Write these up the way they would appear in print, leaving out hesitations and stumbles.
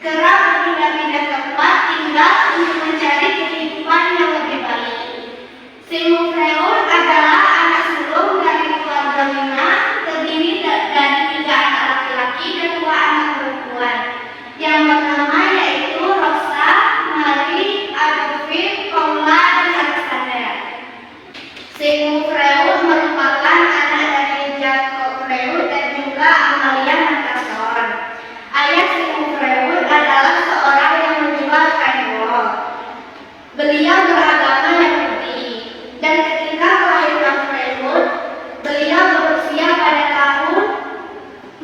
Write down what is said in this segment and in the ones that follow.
kerap berpindah-pindah tempat tinggal untuk mencari kehidupan yang lebih baik. Sigmund adalah anak sulung dari keluarga Wina, terdiri dari 3 anak laki-laki dan 2 anak perempuan. Yang pertama yaitu Rosa, Mary, Adolphine, Paula, dan Alexander. Sigmund Freud merupakan anak dari Jacob Freud dan juga Amalia Montessor. Ayah Sigmund Freud adalah seorang yang menjual kain wol. Beliau beragama Yahudi, dan ketika melahirkan Freud, beliau berusia pada tahun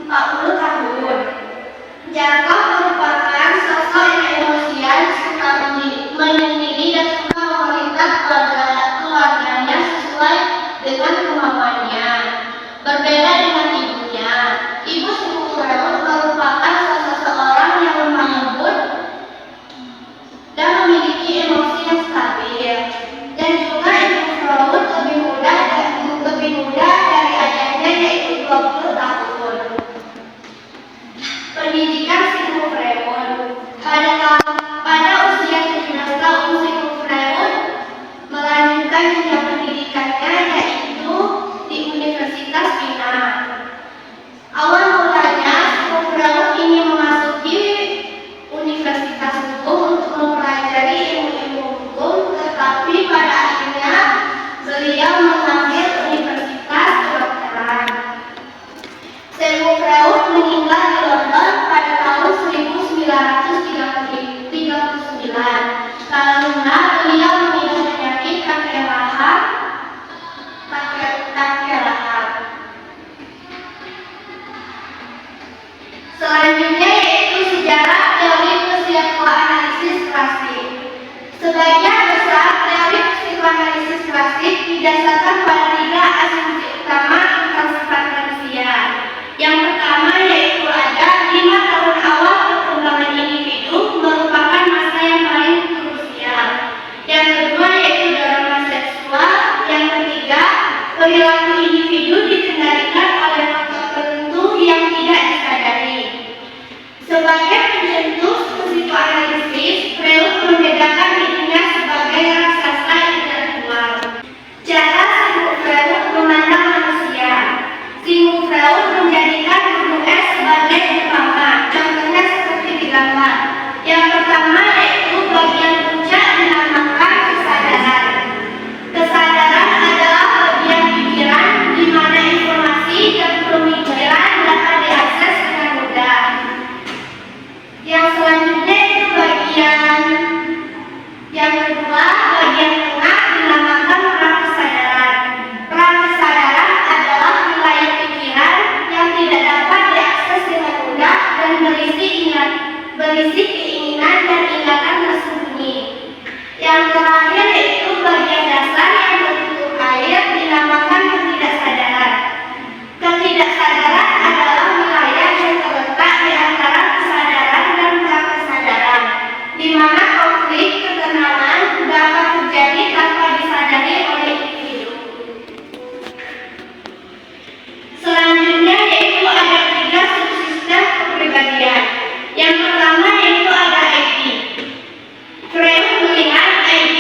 40 tahun. Jacob merupakan sosok yang emosian, suka menyendiri dan suka memerintah keluarganya sesuai dengan kemauannya. Berbeda dengan ibunya, ibu Sigmund Freud merupakan seseorang yang lemah lembut dan memiliki emosi yang stabil. Dan juga ibu Freud lebih muda dari ayahnya, yaitu 20 tahun. Pendidikan Sigmund Freud. Pada usia 17 tahun, Sigmund Freud melanjutkan jenjang pendidikannya, yaitu di Universitas Wina. Awal mulanya Sigmund Freud ingin memasuki Universitas Hukum untuk mempelajari ilmu-ilmu hukum, tetapi pada akhirnya beliau mengambil Universitas Kedokteran. Sigmund Freud meninggal di London pada tahun 1939 karena beliau mengidap penyakit kanker rahang. Selanjutnya yaitu sejarah teori psikoanalisis klasik. Sebagian besar teori psikoanalisis klasik didasarkan pada 3 asumsi utama tentang sifat manusia. Yang pertama yaitu ada 5 tahun awal perkembangan individu merupakan masa yang paling krusial. Yang kedua yaitu dorongan seksual. Yang ketiga, perilaku individu dikendalikan oleh faktor tertentu yang tidak disadari. Sebagai pencetus psikoanalisis, Freud membedakan dirinya sebagai raksasa intelektual. Cara Sigmund Freud memandang manusia. Sigmund Freud menjadikan gunung es sebagai utama. Contohnya seperti di gambar. Yang pertama yaitu bagian puncak dinamakan kesadaran. Kesadaran adalah bagian pikiran di mana informasi dan pemikiran dapat diakses dengan mudah. Yang selanjutnya itu yang kedua, bagian tengah dinamakan prakesadaran. Prakesadaran adalah wilayah pikiran yang tidak dapat diakses dengan mudah dan berisi keinginan dan ingatan tersembunyi. Yang terakhir yaitu bagian dasar yang berbentuk air dinamakan ketidaksadaran. Ketidaksadaran adalah wilayah yang terletak di antara kesadaran dan prakesadaran, di mana konflik ketenangan dapat terjadi tanpa disadari oleh individu. Selanjutnya yaitu ada 3 subsistem kepribadian. Yang pertama yaitu ada ID. Freud melihat ID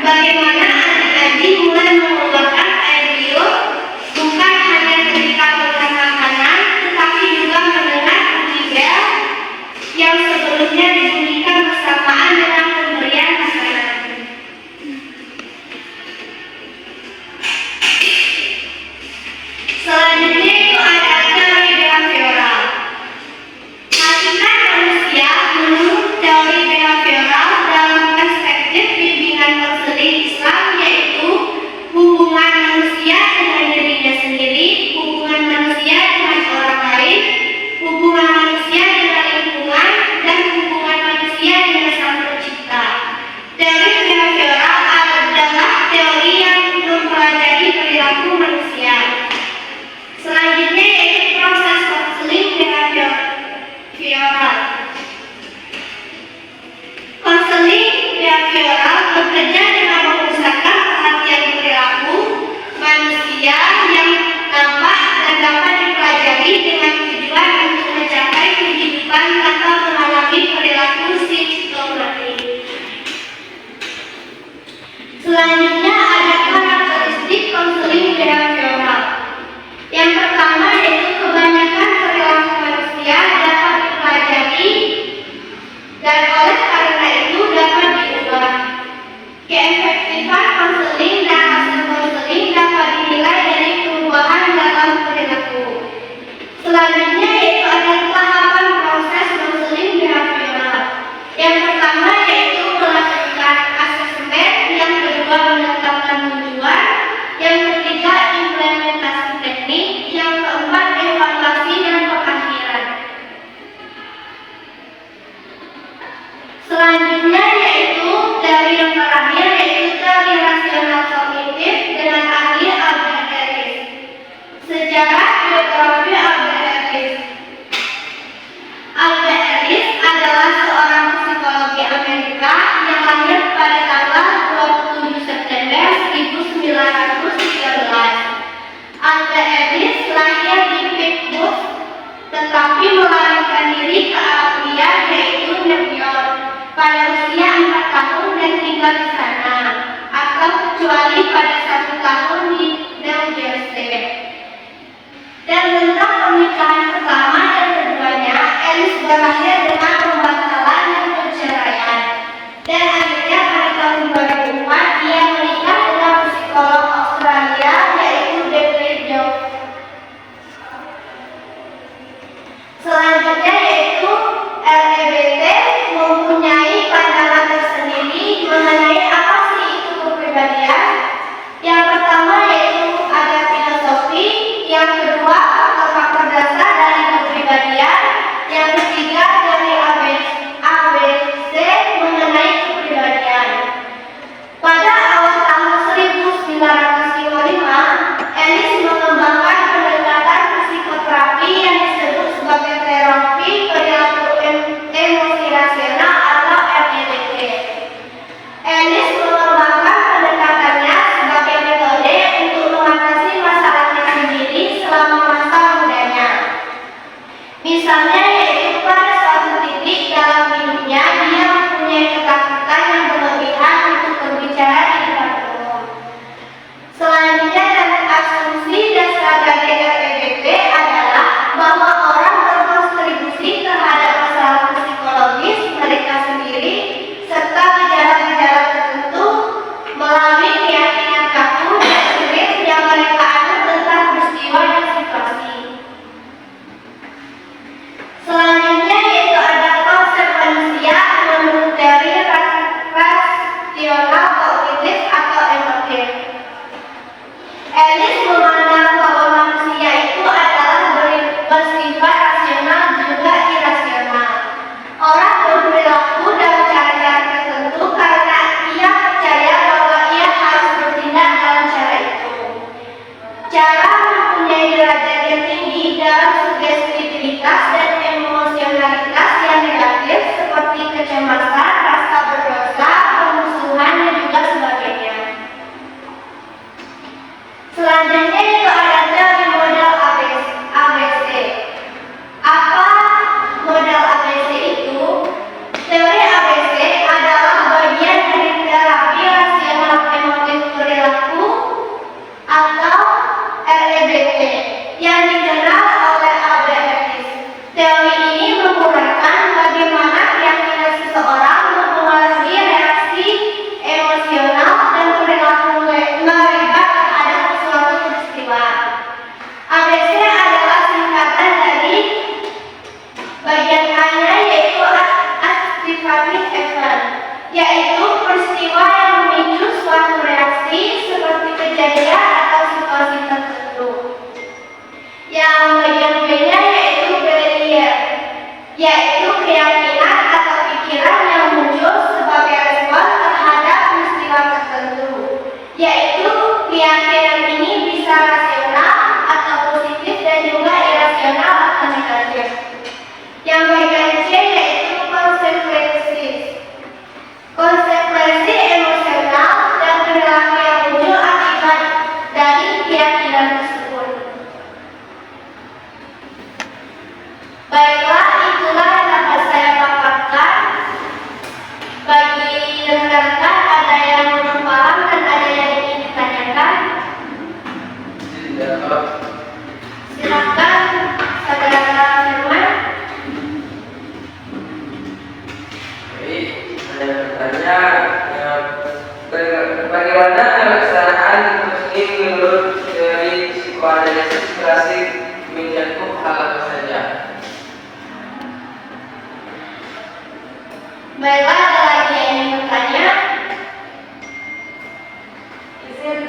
bagaimana adik-adik mulai mengeluarkan air liur bukan hanya ketika makan makanan, tetapi juga mendengar bunyi bel yang sebelumnya dibunyikan bersamaan dengan pemberian makanan. Selanjutnya itu ada teori behavioral. Hakikat manusia menurut teori behavioral dalam perspektif bimbingan konseling Islam yaitu hubungan manusia dengan dirinya sendiri, hubungan manusia dengan orang lain, hubungan manusia dengan lingkungan, dan hubungan manusia dengan Sang Pencipta. Teori behavioral adalah teori yang mempelajari perilaku manusia. Selanjutnya yaitu proses konseling behavioral. Konseling behavioral bekerja dengan memusatkan perhatian perilaku manusia yang nampak dan dapat dipelajari dengan tujuan untuk mencapai kehidupan tanpa mengalami perilaku simptomatik. Selanjutnya ada karakteristik konseling behavioral. Yang pertama yaitu kebanyakan perilaku manusia dapat dipelajari dan oleh karena itu dapat diubah. Keefektifan konseling dan hasil konseling dapat dinilai dari perubahan dalam perilaku. Selanjutnya yaitu ada tahapan proses konseling behavioral. Yang pertama yaitu melakukan asesmen, yang kedua menetapkan tujuan, yang ketiga implementasi teknik, yang keempat evaluasi dan pengakhiran. Selanjutnya yaitu teori yang terakhir yaitu teori rasional kognitif dengan ahli Albert Ellis. Sejarah biografi Albert Ellis. Albert Ellis adalah seorang psikologi Amerika yang lahir pada tanggal 27 September 1913. Albert Ellis lahir di Pittsburgh tetapi melarikan diri ke Australia yaitu New York pada usia 4 tahun dan tinggal di sana atau kecuali pada 1 tahun di New Jersey. Dan tentang pernikahan pertama dan keduanya, Ellis berakhir dengan pembatalan dan perceraian. Dan akhirnya pada tahun 2004 dia menikah dengan psikolog Australia yaitu David Jones. Selanjutnya yaitu LGBT mempunyai pandangan tersendiri mengenai apa sih itu kepribadian. Yang pertama yaitu ada filosofi, yang kedua faktor-faktor dasar dari kepribadian, yang ketiga dari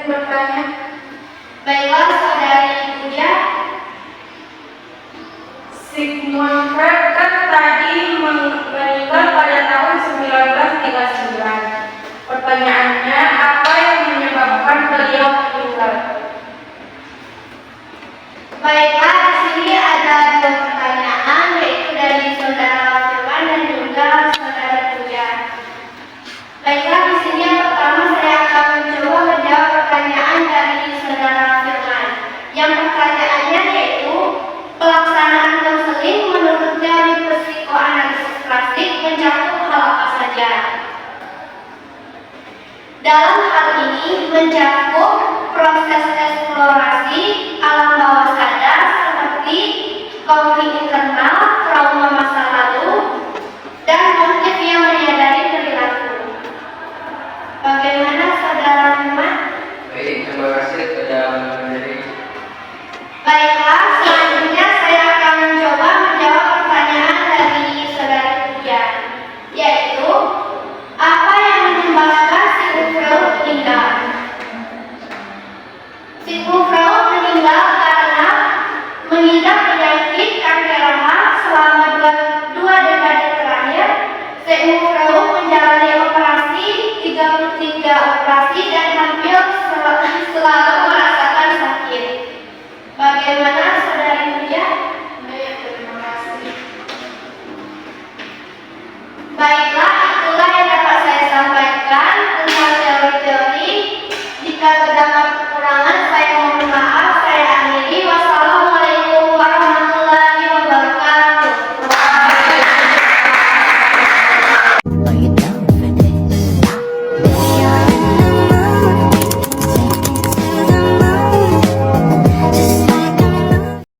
bertanya. Baiklah saudari Puja. Sigmund Freud kan tadi meninggal pada tahun 1939. Pertanyaannya, apa yang menyebabkan beliau meninggal? Baiklah, di sini ada dua pertanyaan, yaitu dari saudara Firman dan juga saudara Puja. Baiklah, di sini yang pertama saya akan mencoba menjawab pertanyaan dari saudara Firman. Yang pertanyaannya yaitu, pelaksanaan konseling menurut teori psikoanalisis klasik mencakup hal apa saja? Dalam hal ini mencakup proses